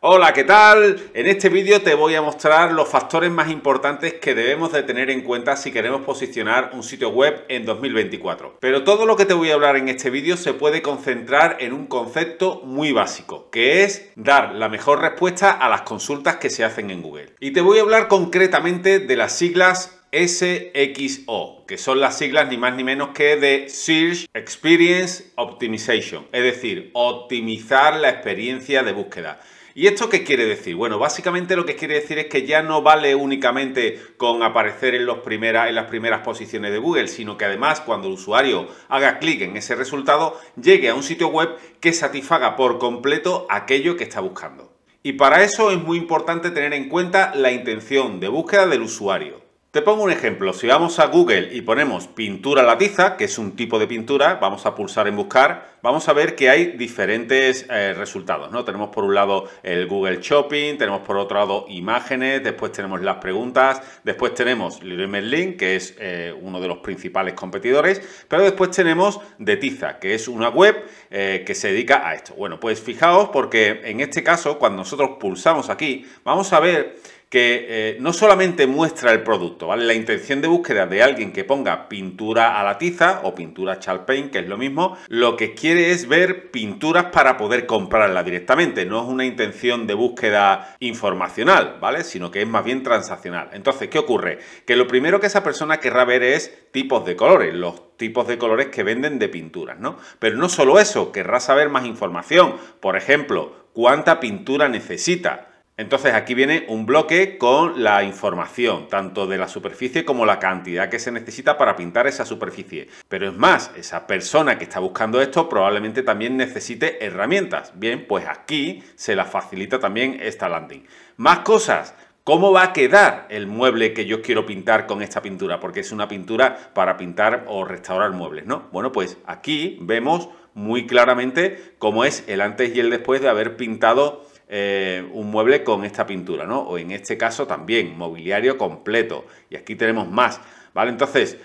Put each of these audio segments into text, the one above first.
Hola, ¿qué tal? En este vídeo te voy a mostrar los factores más importantes que debemos de tener en cuenta si queremos posicionar un sitio web en 2024. Pero todo lo que te voy a hablar en este vídeo se puede concentrar en un concepto muy básico, que es dar la mejor respuesta a las consultas que se hacen en Google. Y te voy a hablar concretamente de las siglas SXO, que son las siglas ni más ni menos que de Search Experience Optimization, es decir, optimizar la experiencia de búsqueda. ¿Y esto qué quiere decir? Bueno, básicamente lo que quiere decir es que ya no vale únicamente con aparecer en las primeras posiciones de Google, sino que además cuando el usuario haga clic en ese resultado, llegue a un sitio web que satisfaga por completo aquello que está buscando. Y para eso es muy importante tener en cuenta la intención de búsqueda del usuario. Te pongo un ejemplo, si vamos a Google y ponemos pintura a la tiza, que es un tipo de pintura, vamos a pulsar en buscar, vamos a ver que hay diferentes resultados, ¿no? Tenemos por un lado el Google Shopping, tenemos por otro lado imágenes, después tenemos las preguntas, después tenemos Leroy Merlin, que es uno de los principales competidores, pero después tenemos de tiza, que es una web que se dedica a esto. Bueno, pues fijaos porque en este caso, cuando nosotros pulsamos aquí, vamos a ver que no solamente muestra el producto, ¿vale? La intención de búsqueda de alguien que ponga pintura a la tiza o pintura Chalk Paint, que es lo mismo, lo que quiere es ver pinturas para poder comprarla directamente. No es una intención de búsqueda informacional, ¿vale? Sino que es más bien transaccional. Entonces, ¿qué ocurre? Que lo primero que esa persona querrá ver es tipos de colores, los tipos de colores que venden de pinturas, ¿no? Pero no solo eso, querrá saber más información. Por ejemplo, ¿cuánta pintura necesita? Entonces aquí viene un bloque con la información, tanto de la superficie como la cantidad que se necesita para pintar esa superficie. Pero es más, esa persona que está buscando esto probablemente también necesite herramientas. Bien, pues aquí se la facilita también esta landing. Más cosas. ¿Cómo va a quedar el mueble que yo quiero pintar con esta pintura? Porque es una pintura para pintar o restaurar muebles, ¿no? Bueno, pues aquí vemos muy claramente cómo es el antes y el después de haber pintado un mueble con esta pintura, ¿no? O en este caso también, mobiliario completo. Y aquí tenemos más, ¿vale? Entonces,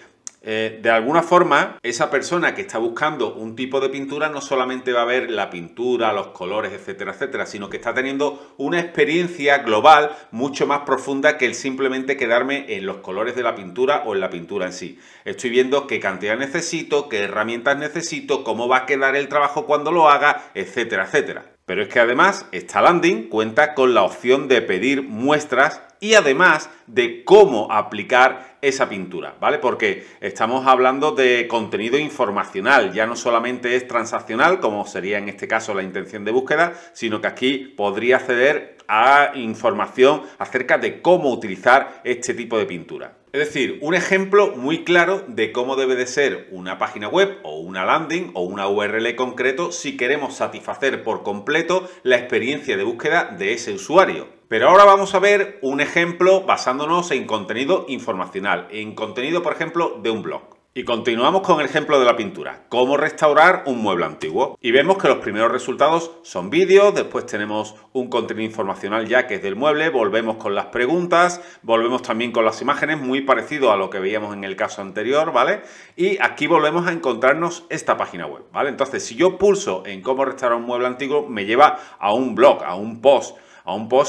de alguna forma, esa persona que está buscando un tipo de pintura no solamente va a ver la pintura, los colores, etcétera, etcétera, sino que está teniendo una experiencia global mucho más profunda que el simplemente quedarme en los colores de la pintura o en la pintura en sí. Estoy viendo qué cantidad necesito, qué herramientas necesito, cómo va a quedar el trabajo cuando lo haga, etcétera, etcétera. Pero es que además esta landing cuenta con la opción de pedir muestras y además de cómo aplicar esa pintura, ¿vale? Porque estamos hablando de contenido informacional, ya no solamente es transaccional, como sería en este caso la intención de búsqueda, sino que aquí podría acceder a información acerca de cómo utilizar este tipo de pintura. Es decir, un ejemplo muy claro de cómo debe de ser una página web o una landing o una URL concreto si queremos satisfacer por completo la experiencia de búsqueda de ese usuario. Pero ahora vamos a ver un ejemplo basándonos en contenido informacional, en contenido, por ejemplo, de un blog. Y continuamos con el ejemplo de la pintura, cómo restaurar un mueble antiguo. Y vemos que los primeros resultados son vídeos, después tenemos un contenido informacional ya que es del mueble, volvemos con las preguntas, volvemos también con las imágenes, muy parecido a lo que veíamos en el caso anterior, ¿vale? Y aquí volvemos a encontrarnos esta página web, ¿vale? Entonces, si yo pulso en cómo restaurar un mueble antiguo, me lleva a un blog, a un post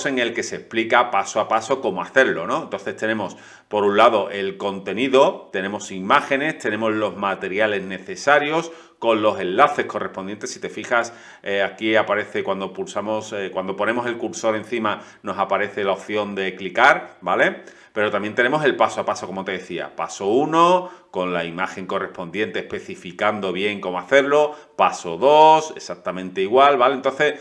en el que se explica paso a paso cómo hacerlo, ¿no? Entonces tenemos, por un lado, el contenido, tenemos imágenes, tenemos los materiales necesarios con los enlaces correspondientes. Si te fijas, aquí aparece cuando pulsamos, cuando ponemos el cursor encima, nos aparece la opción de clicar, ¿vale? Pero también tenemos el paso a paso, como te decía. Paso 1, con la imagen correspondiente especificando bien cómo hacerlo. Paso 2, exactamente igual, ¿vale? Entonces,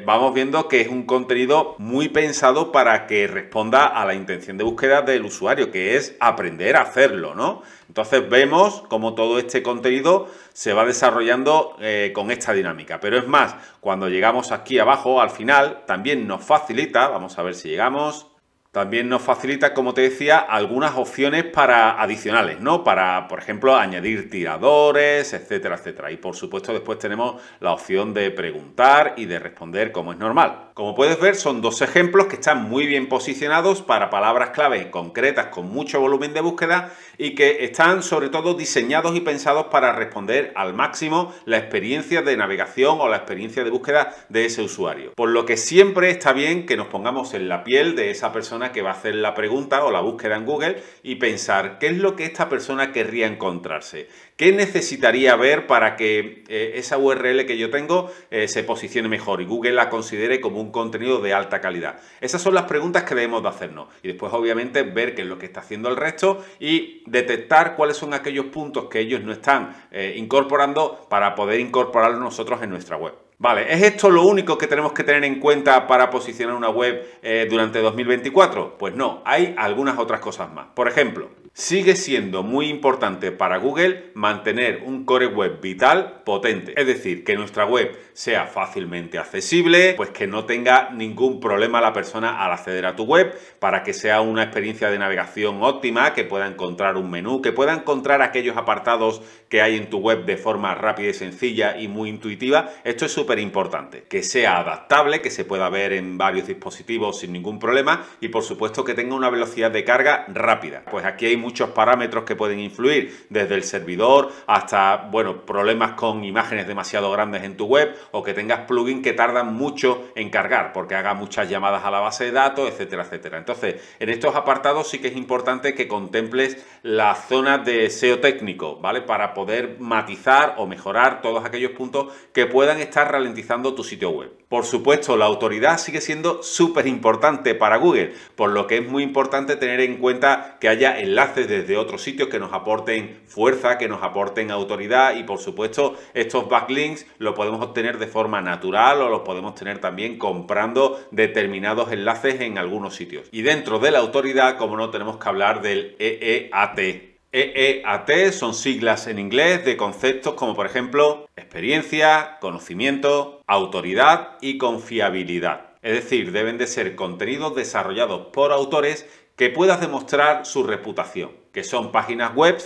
vamos viendo que es un contenido muy pensado para que responda a la intención de búsqueda del usuario, que es aprender a hacerlo, ¿no? Entonces, vemos cómo todo este contenido se va desarrollando con esta dinámica. Pero es más, cuando llegamos aquí abajo, al final, también nos facilita, vamos a ver si llegamos. También nos facilita, como te decía, algunas opciones adicionales, ¿no? Para, por ejemplo, añadir tiradores, etcétera, etcétera. Y, por supuesto, después tenemos la opción de preguntar y de responder como es normal. Como puedes ver, son dos ejemplos que están muy bien posicionados para palabras clave concretas con mucho volumen de búsqueda y que están sobre todo diseñados y pensados para responder al máximo la experiencia de navegación o la experiencia de búsqueda de ese usuario. Por lo que siempre está bien que nos pongamos en la piel de esa persona que va a hacer la pregunta o la búsqueda en Google y pensar qué es lo que esta persona querría encontrarse. ¿Qué necesitaría ver para que esa URL que yo tengo se posicione mejor y Google la considere como un contenido de alta calidad? Esas son las preguntas que debemos de hacernos y después obviamente ver qué es lo que está haciendo el resto y detectar cuáles son aquellos puntos que ellos no están incorporando para poder incorporarlos nosotros en nuestra web. Vale, ¿es esto lo único que tenemos que tener en cuenta para posicionar una web durante 2024? Pues no, hay algunas otras cosas más. Por ejemplo, sigue siendo muy importante para Google mantener un core web vital potente. Es decir, que nuestra web sea fácilmente accesible, pues que no tenga ningún problema la persona al acceder a tu web, para que sea una experiencia de navegación óptima, que pueda encontrar un menú, que pueda encontrar aquellos apartados que hay en tu web de forma rápida y sencilla y muy intuitiva. Esto es súper importante. Que sea adaptable, que se pueda ver en varios dispositivos sin ningún problema y por supuesto que tenga una velocidad de carga rápida. Pues aquí hay muchos parámetros que pueden influir, desde el servidor hasta, bueno, problemas con imágenes demasiado grandes en tu web o que tengas plugins que tardan mucho en cargar porque haga muchas llamadas a la base de datos, etcétera, etcétera. Entonces, en estos apartados sí que es importante que contemples las zonas de SEO técnico, ¿vale? Para poder matizar o mejorar todos aquellos puntos que puedan estar ralentizando tu sitio web. Por supuesto, la autoridad sigue siendo súper importante para Google, por lo que es muy importante tener en cuenta que haya enlaces desde otros sitios que nos aporten fuerza, que nos aporten autoridad y por supuesto estos backlinks los podemos obtener de forma natural o los podemos tener también comprando determinados enlaces en algunos sitios. Y dentro de la autoridad, como no, tenemos que hablar del EEAT. EEAT son siglas en inglés de conceptos como por ejemplo experiencia, conocimiento, autoridad y confiabilidad. Es decir, deben de ser contenidos desarrollados por autores que puedas demostrar su reputación, que son páginas web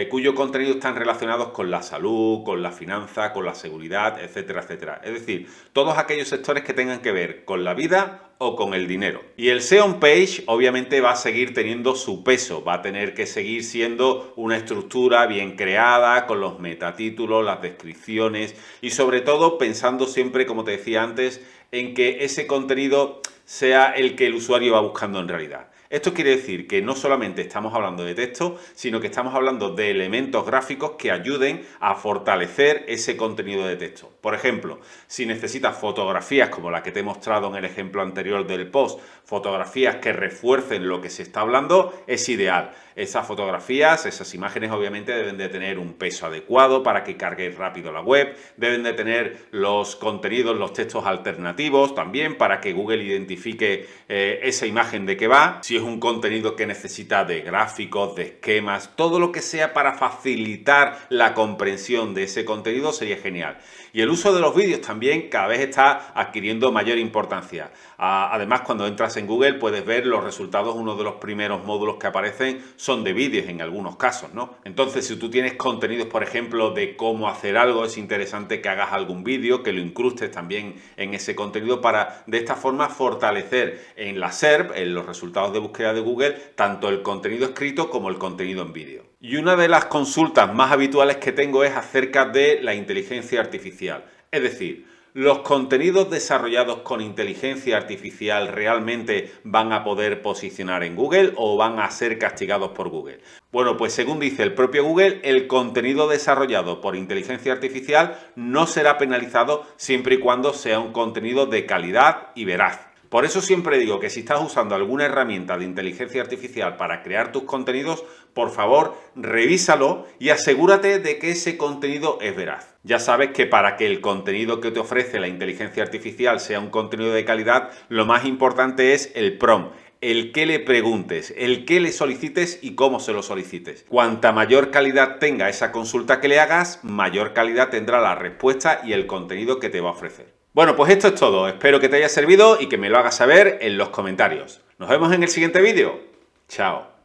cuyo contenido están relacionados con la salud, con la finanza, con la seguridad, etcétera, etcétera. Es decir, todos aquellos sectores que tengan que ver con la vida o con el dinero. Y el SEO on page obviamente va a seguir teniendo su peso, va a tener que seguir siendo una estructura bien creada con los metatítulos, las descripciones y sobre todo pensando siempre, como te decía antes, en que ese contenido sea el que el usuario va buscando en realidad. Esto quiere decir que no solamente estamos hablando de texto, sino que estamos hablando de elementos gráficos que ayuden a fortalecer ese contenido de texto. Por ejemplo, si necesitas fotografías como la que te he mostrado en el ejemplo anterior del post, fotografías que refuercen lo que se está hablando, es ideal. Esas fotografías, esas imágenes obviamente deben de tener un peso adecuado para que cargue rápido la web, deben de tener los contenidos, los textos alternativos también para que Google identifique esa imagen de qué va. Si es un contenido que necesita de gráficos, de esquemas, todo lo que sea para facilitar la comprensión de ese contenido sería genial. Y el uso de los vídeos también cada vez está adquiriendo mayor importancia. Además, cuando entras en Google puedes ver los resultados, uno de los primeros módulos que aparecen son de vídeos en algunos casos, ¿no? Entonces, si tú tienes contenidos, por ejemplo, de cómo hacer algo, es interesante que hagas algún vídeo, que lo incrustes también en ese contenido para, de esta forma, fortalecer en la SERP, en los resultados de búsqueda de Google, tanto el contenido escrito como el contenido en vídeo. Y una de las consultas más habituales que tengo es acerca de la inteligencia artificial. Es decir, ¿los contenidos desarrollados con inteligencia artificial realmente van a poder posicionar en Google o van a ser castigados por Google? Bueno, pues según dice el propio Google, el contenido desarrollado por inteligencia artificial no será penalizado siempre y cuando sea un contenido de calidad y veraz. Por eso siempre digo que si estás usando alguna herramienta de inteligencia artificial para crear tus contenidos, por favor, revísalo y asegúrate de que ese contenido es veraz. Ya sabes que para que el contenido que te ofrece la inteligencia artificial sea un contenido de calidad, lo más importante es el prompt, el que le preguntes, el que le solicites y cómo se lo solicites. Cuanta mayor calidad tenga esa consulta que le hagas, mayor calidad tendrá la respuesta y el contenido que te va a ofrecer. Bueno, pues esto es todo. Espero que te haya servido y que me lo hagas saber en los comentarios. Nos vemos en el siguiente vídeo. Chao.